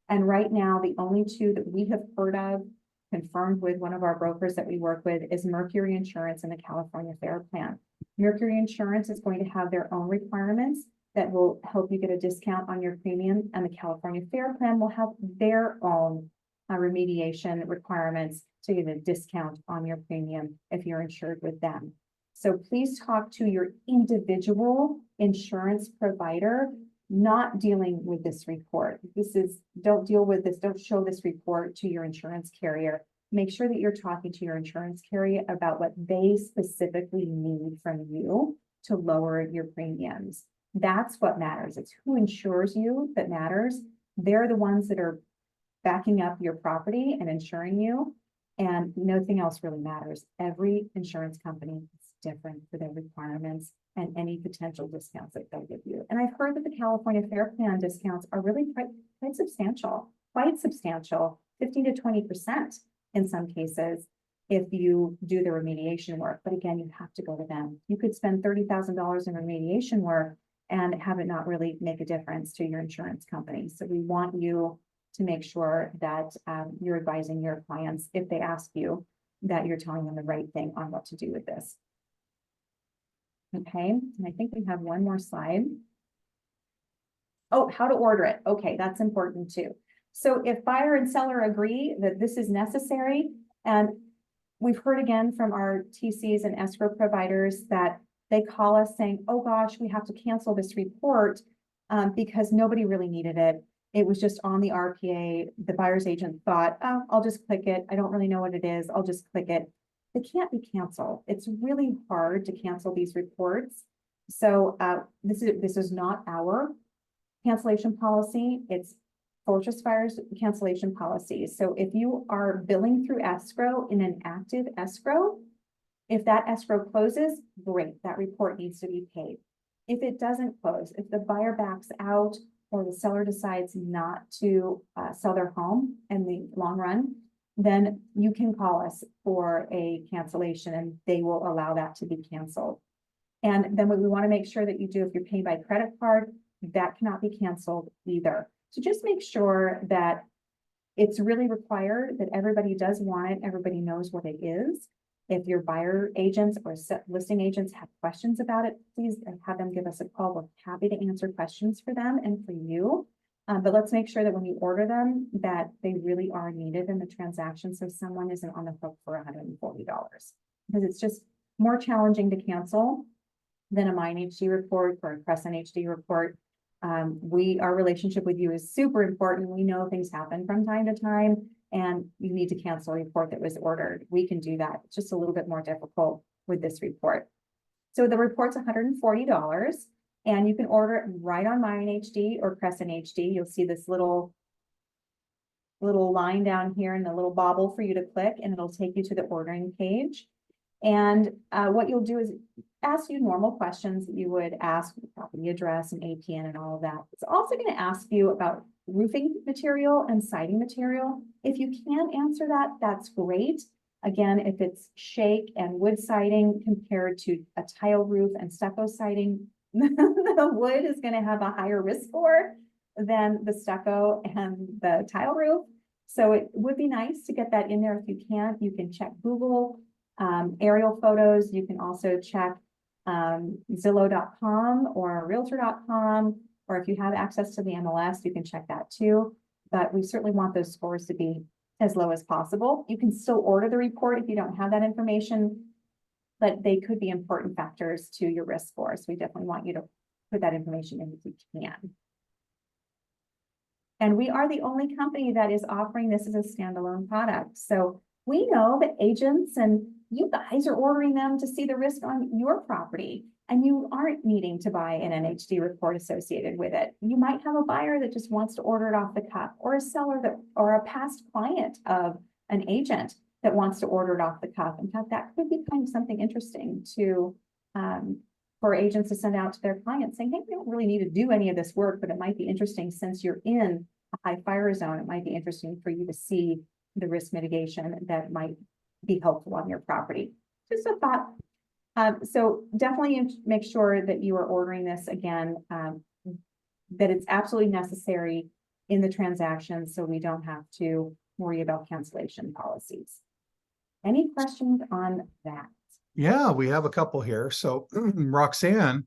And right now, the only two that we have heard of, confirmed with one of our brokers that we work with, is Mercury Insurance and the California Fair Plan. Mercury Insurance is going to have their own requirements that will help you get a discount on your premium, and the California Fair Plan will have their own remediation requirements to get a discount on your premium if you're insured with them. So please talk to your individual insurance provider, not dealing with this report. Don't deal with this, don't show this report to your insurance carrier. Make sure that you're talking to your insurance carrier about what they specifically need from you to lower your premiums. That's what matters. It's who insures you that matters. They're the ones that are backing up your property and insuring you, and nothing else really matters. Every insurance company is different for their requirements and any potential discounts that they'll give you. And I've heard that the California Fair Plan discounts are really quite substantial, 15 to 20%. in some cases if you do the remediation work. But again, you have to go to them. You could spend $30,000 in remediation work and have it not really make a difference to your insurance company. So we want you to make sure that you're advising your clients, if they ask you, that you're telling them the right thing on what to do with this. Okay, and I think we have one more slide. Oh, how to order it. Okay, that's important too. So if buyer and seller agree that this is necessary, and we've heard again from our TCs and escrow providers that they call us saying, oh gosh, we have to cancel this report because nobody really needed it. It was just on the RPA. The buyer's agent thought, oh, I'll just click it. I don't really know what it is. I'll just click it. It can't be canceled. It's really hard to cancel these reports. So this is not our cancellation policy. It's Fortress Fire's cancellation policy. So if you are billing through escrow in an active escrow, if that escrow closes, great, that report needs to be paid. If it doesn't close, if the buyer backs out or the seller decides not to sell their home in the long run, then you can call us for a cancellation and they will allow that to be canceled. And then what we want to make sure that you do, if you're paying by credit card, that cannot be canceled either. So just make sure that it's really required, that everybody does want it, everybody knows what it is. If your buyer agents or listing agents have questions about it, please have them give us a call. We're happy to answer questions for them and for you. But let's make sure that when you order them, that they really are needed in the transaction, so someone isn't on the hook for $140, because it's just more challenging to cancel than a MyNHD report or a MyNHD report. Our relationship with you is super important. We know things happen from time to time, and you need to cancel a report that was ordered. We can do that. It's just a little bit more difficult with this report. So the report's $140, and you can order it right on MyNHD or MyNHD. You'll see this little line down here and a little bobble for you to click, and it'll take you to the ordering page. And what you'll do is ask you normal questions that you would ask, property address and APN and all of that. It's also going to ask you about roofing material and siding material. If you can answer that, that's great. Again, if it's shake and wood siding compared to a tile roof and stucco siding, the wood is going to have a higher risk score than the stucco and the tile roof. So it would be nice to get that in there. If you can't, you can check Google aerial photos. You can also check Zillow.com or Realtor.com, or if you have access to the MLS, you can check that too. But we certainly want those scores to be as low as possible. You can still order the report if you don't have that information, but they could be important factors to your risk score. So we definitely want you to put that information in if you can. And we are the only company that is offering this as a standalone product. So we know that agents and you guys are ordering them to see the risk on your property, and you aren't needing to buy an NHD report associated with it. You might have a buyer that just wants to order it off the cuff, or a seller that, or a past client of an agent that wants to order it off the cuff. In fact, that could be kind of something interesting to for agents to send out to their clients saying, hey, we don't really need to do any of this work, but it might be interesting since you're in a high fire zone. It might be interesting for you to see the risk mitigation that might be helpful on your property. Just a thought. So definitely make sure that you are ordering this again, that it's absolutely necessary in the transaction so we don't have to worry about cancellation policies. Any questions on that? Yeah, we have a couple here. So Roxanne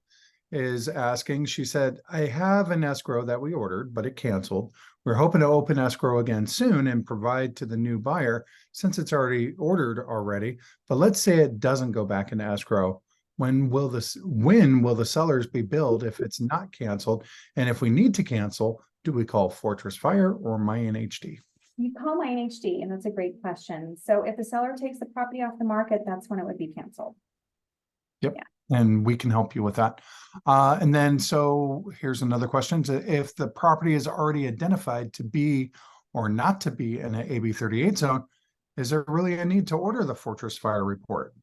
is asking, she said, I have an escrow that we ordered, but it canceled. We're hoping to open escrow again soon and provide to the new buyer since it's already ordered already. But let's say it doesn't go back into escrow. When will the sellers be billed if it's not canceled? And if we need to cancel, do we call Fortress Fire or MyNHD? You call MyNHD, and that's a great question. So if the seller takes the property off the market, that's when it would be canceled. Yep. Yeah. And we can help you with that. And then, so here's another question. If the property is already identified to be or not to be in an AB 38 zone, is there really a need to order the Fortress Fire report?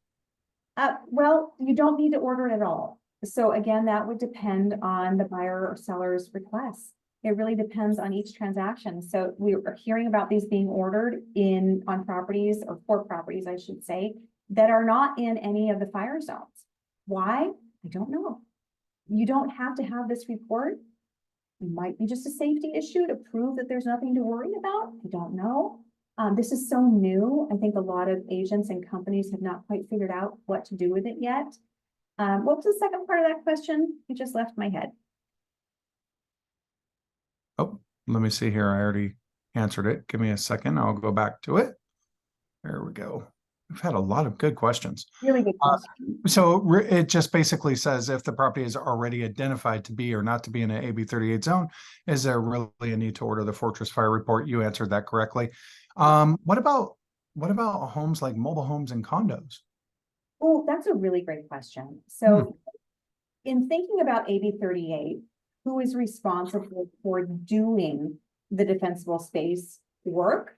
Well, you don't need to order it at all. So again, that would depend on the buyer or seller's request. It really depends on each transaction. So we are hearing about these being ordered on properties, or for properties, I should say, that are not in any of the fire zones. Why? I don't know. You don't have to have this report. It might be just a safety issue to prove that there's nothing to worry about. I don't know. This is so new. I think a lot of agents and companies have not quite figured out what to do with it yet. What was the second part of that question? It just left my head. Oh, let me see here. I already answered it. Give me a second. I'll go back to it. There we go. We've had a lot of good questions. Really good question. So it just basically says if the property is already identified to be or not to be in an AB 38 zone, is there really a need to order the Fortress Fire Report? You answered that correctly. What about homes like mobile homes and condos? Oh, that's a really great question. So in thinking about AB 38, who is responsible for doing the defensible space work?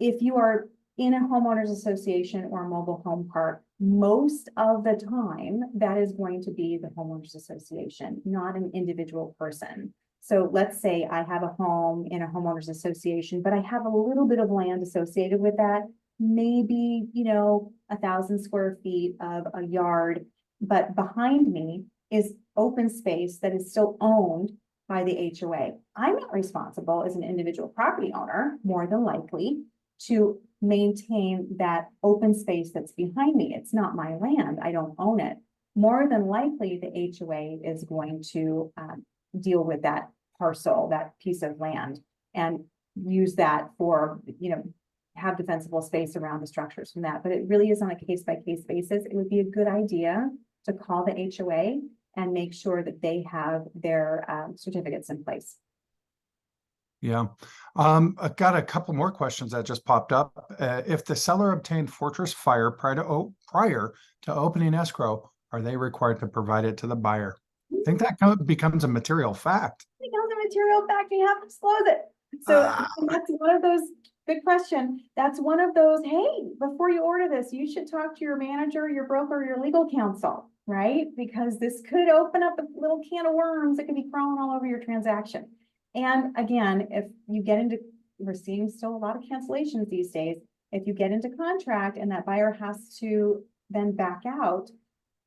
If you are in a homeowners association or a mobile home park, most of the time that is going to be the homeowners association, not an individual person. So let's say I have a home in a homeowners association, but I have a little bit of land associated with that, maybe, 1,000 square feet of a yard, but behind me is open space that is still owned by the HOA. I'm not responsible as an individual property owner, more than likely, to maintain that open space that's behind me. It's not my land. I don't own it. More than likely, the HOA is going to deal with that parcel, that piece of land, and use that for, have defensible space around the structures from that. But it really is on a case-by-case basis. It would be a good idea to call the HOA and make sure that they have their certificates in place. Yeah. I've got a couple more questions that just popped up. If the seller obtained Fortress Fire prior to opening escrow, are they required to provide it to the buyer? I think that becomes a material fact. It becomes a material fact, you have to disclose it. So that's one of those, good question. That's one of those, hey, before you order this, you should talk to your manager, your broker, your legal counsel, right? Because this could open up a little can of worms that could be crawling all over your transaction. And again, if you get into, we're seeing still a lot of cancellations these days. If you get into contract and that buyer has to then back out,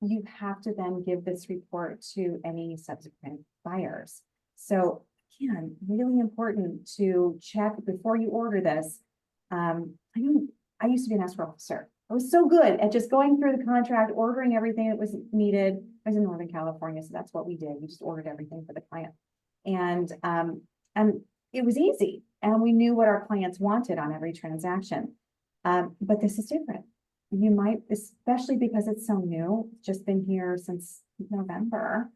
you have to then give this report to any subsequent buyers. So again, really important to check before you order this. I used to be an escrow officer. I was so good at just going through the contract, ordering everything that was needed. I was in Northern California, so that's what we did. We just ordered everything for the client. And it was easy, and we knew what our clients wanted on every transaction. But this is different. You might, especially because it's so new, just been here since November.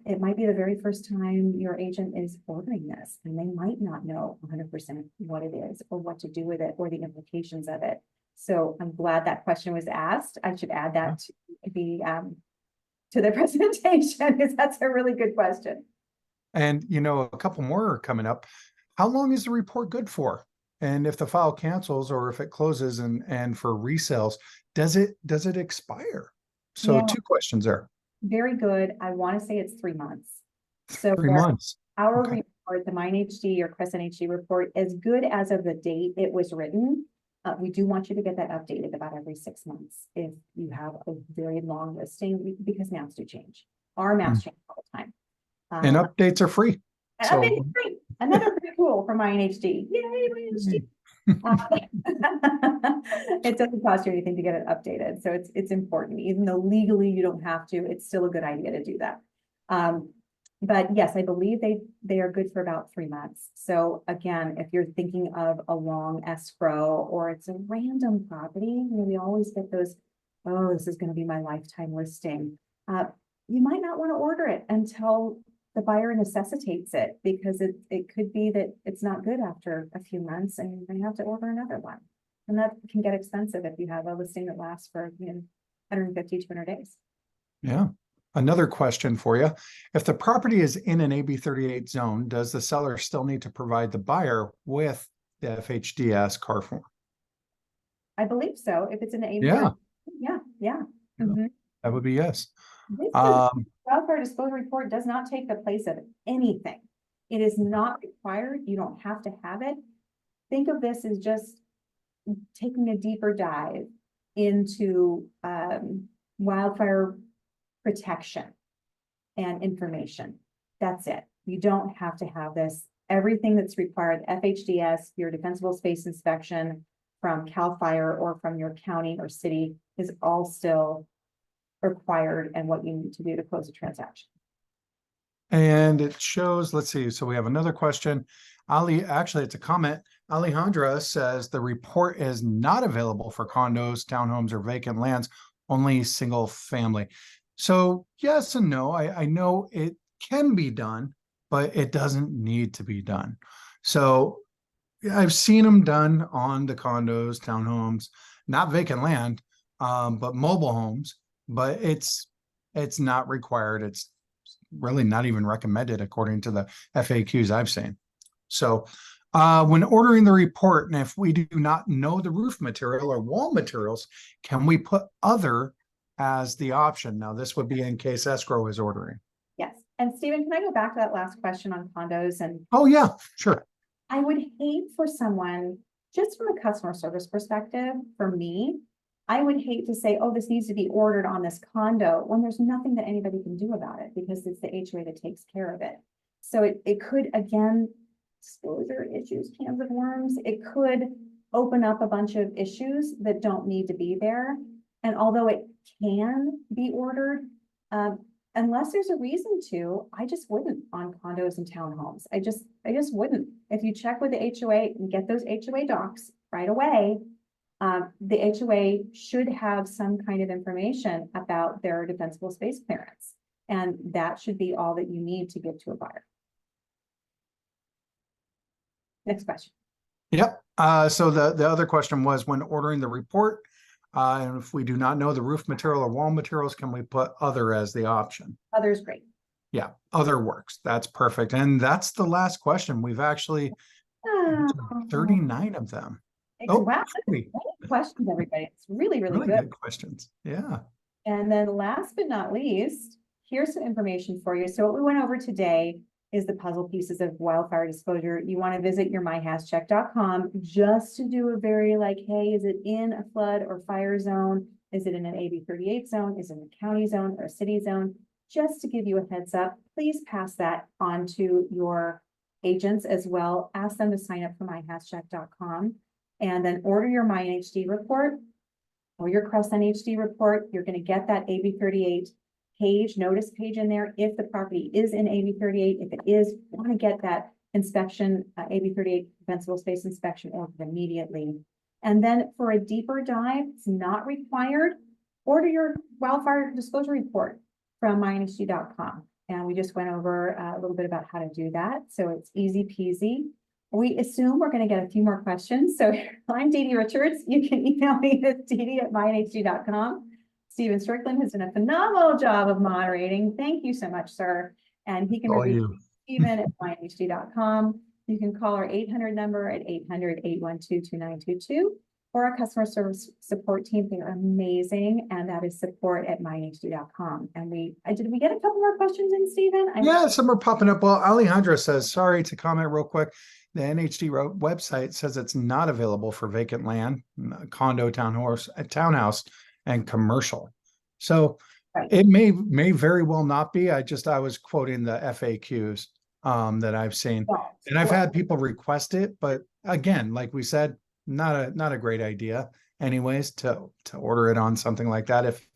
It might be the very first time your agent is ordering this, and they might not know 100% what it is or what to do with it or the implications of it. So I'm glad that question was asked. I should add that to the presentation, because that's a really good question. And a couple more are coming up. How long is the report good for? And if the file cancels or if it closes and for resales, does it expire? So Yeah. 2 questions there. Very good. I want to say it's 3 months. So 3 months. Our Okay. report, the MyNHD or Crescent HD report, is good as of the date it was written. We do want you to get that updated about every 6 months if you have a very long listing, because maps do change. Our maps change all the time. And updates are free. And So updates are free. Another free tool for MyNHD. Yay, MyNHD. It doesn't cost you anything to get it updated. So it's important. Even though legally you don't have to, it's still a good idea to do that. But yes, I believe they are good for about 3 months. So again, if you're thinking of a long escrow or it's a random property, we always get those, oh, this is going to be my lifetime listing. You might not want to order it until the buyer necessitates it, because it could be that it's not good after a few months and you're going to have to order another one. And that can get expensive if you have a listing that lasts for 150, 200 days. Yeah. Another question for you. If the property is in an AB 38 zone, does the seller still need to provide the buyer with the FHDS car form? I believe so. If it's an AB. Yeah. Yeah. Mm-hmm. That would be yes. Wildfire disclosure report does not take the place of anything It is not required. You don't have to have it. Think of this as just taking a deeper dive into wildfire protection and information. That's it. You don't have to have this. Everything that's required, FHDS, your defensible space inspection from CAL FIRE or from your county or city is all still required and what you need to do to close a transaction. And it shows, let's see, so we have another question. Ali, actually, it's a comment. Alejandra says the report is not available for condos, townhomes, or vacant lands, only single family. So yes and no. I know it can be done, but it doesn't need to be done. So I've seen them done on the condos, townhomes, not vacant land, but mobile homes, but it's not required. It's really not even recommended according to the FAQs I've seen. So when ordering the report, and if we do not know the roof material or wall materials, can we put other as the option? Now, this would be in case escrow is ordering. Yes. And Stephen, can I go back to that last question on condos? And Oh, yeah, sure. I would hate for someone, just from a customer service perspective, for me, I would hate to say, oh, this needs to be ordered on this condo when there's nothing that anybody can do about it because it's the HOA that takes care of it. So it could, again, disclosure issues, cans of worms. It could open up a bunch of issues that don't need to be there. And although it can be ordered, unless there's a reason to, I just wouldn't on condos and townhomes. I just wouldn't. If you check with the HOA and get those HOA docs right away, the HOA should have some kind of information about their defensible space clearance. And that should be all that you need to give to a buyer. Next question. Yep. So the other question was, when ordering the report, and if we do not know the roof material or wall materials, can we put other as the option? Other's great. Yeah, other works. That's perfect. And that's the last question. We've actually 39 of them. Oh, Wow, great questions, everybody. It's really good. questions. Yeah. And then last but not least, here's some information for you. So what we went over today is the puzzle pieces of wildfire disclosure. You want to visit your myhashcheck.com just to do a very hey, is it in a flood or fire zone? Is it in an AB 38 zone? Is it in a county zone or a city zone? Just to give you a heads up, please pass that on to your agents as well. Ask them to sign up for myhashcheck.com and then order your MyNHD report or your Cross NHD report. You're going to get that AB 38 page, notice page in there if the property is in AB 38. If it is, you want to get that inspection, AB 38 defensible space inspection ordered immediately. And then for a deeper dive, it's not required, order your wildfire disclosure report from mynhd.com. And we just went over a little bit about how to do that. So it's easy peasy. We assume we're going to get a few more questions. So I'm Dee Dee Richards. You can email me at dd@mynhd.com. Stephen Strickland has done a phenomenal job of moderating. Thank you so much, sir. And he can review Stephen at mynhd.com. You can call our 800 number at 800-812-2922 or our customer service support team. They are amazing. And that is support@mynhd.com. And did we get a couple more questions in, Stephen? Yeah, some are popping up. Well, Alejandra says, sorry to comment real quick. The NHD website says it's not available for vacant land, condo, townhouse, and commercial. So right. It may very well not be. I was quoting the FAQs that I've seen, and I've had people request it, but again, like we said, not a great idea anyways to order it on something like that if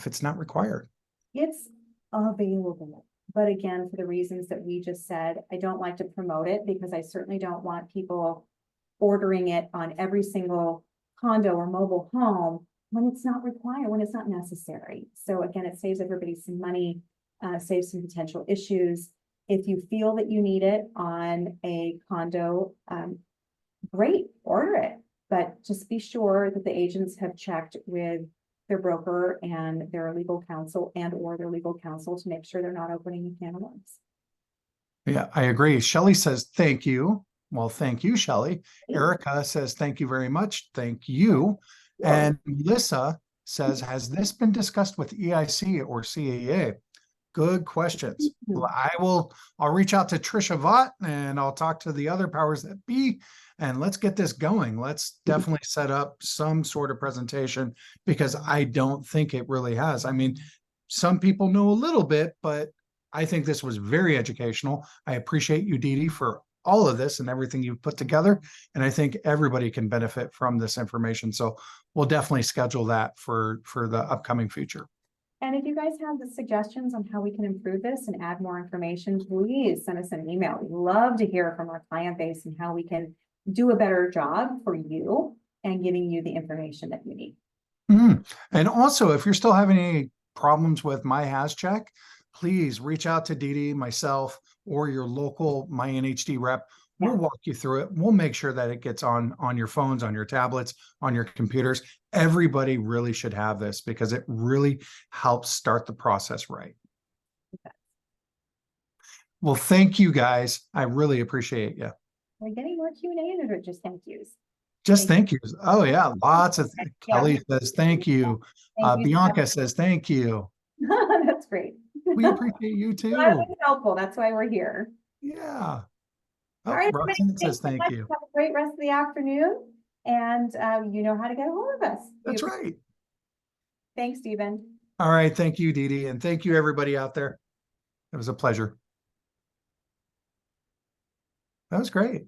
it's not required. It's available. But again, for the reasons that we just said, I don't like to promote it because I certainly don't want people ordering it on every single condo or mobile home when it's not required, when it's not necessary. So again, it saves everybody some money, saves some potential issues. If you feel that you need it on a condo, great, order it. But just be sure that the agents have checked with their broker and their legal counsel or their legal counsel to make sure they're not opening a can of worms. Yeah, I agree. Shelley says, thank you. Well, thank you, Shelley. Erica says, thank you very much. Thank you. And Melissa says, has this been discussed with EIC or CAA? Good questions. Well, I'll reach out to Trisha Vaught and I'll talk to the other powers that be, and let's get this going. Let's definitely set up some sort of presentation, because I don't think it really has. I mean, some people know a little bit, but I think this was very educational. I appreciate you, Dee Dee, for all of this and everything you've put together. And I think everybody can benefit from this information. So we'll definitely schedule that for the upcoming future. And if you guys have the suggestions on how we can improve this and add more information, please send us an email. We love to hear from our client base and how we can do a better job for you and giving you the information that you need. And also, if you're still having any problems with MyHazCheck, please reach out to Dee Dee, myself, or your local MyNHD rep. We'll walk you through it. We'll make sure that it gets on your phones, on your tablets, on your computers. Everybody really should have this, because it really helps start the process right. Okay. Well, thank you guys. I really appreciate you. We're getting more Q&A or just thank yous? Just thank yous. Oh yeah, lots of Kelly says thank you. Thank you. Bianca says thank you. That's great. We appreciate you too. That was helpful. That's why we're here. Yeah. All right, Roxanne says thank you. Have a great rest of the afternoon, and you know how to get a hold of us. That's right. Thanks, Stephen. All right. Thank you, Dee Dee. And thank you, everybody out there. It was a pleasure. That was great.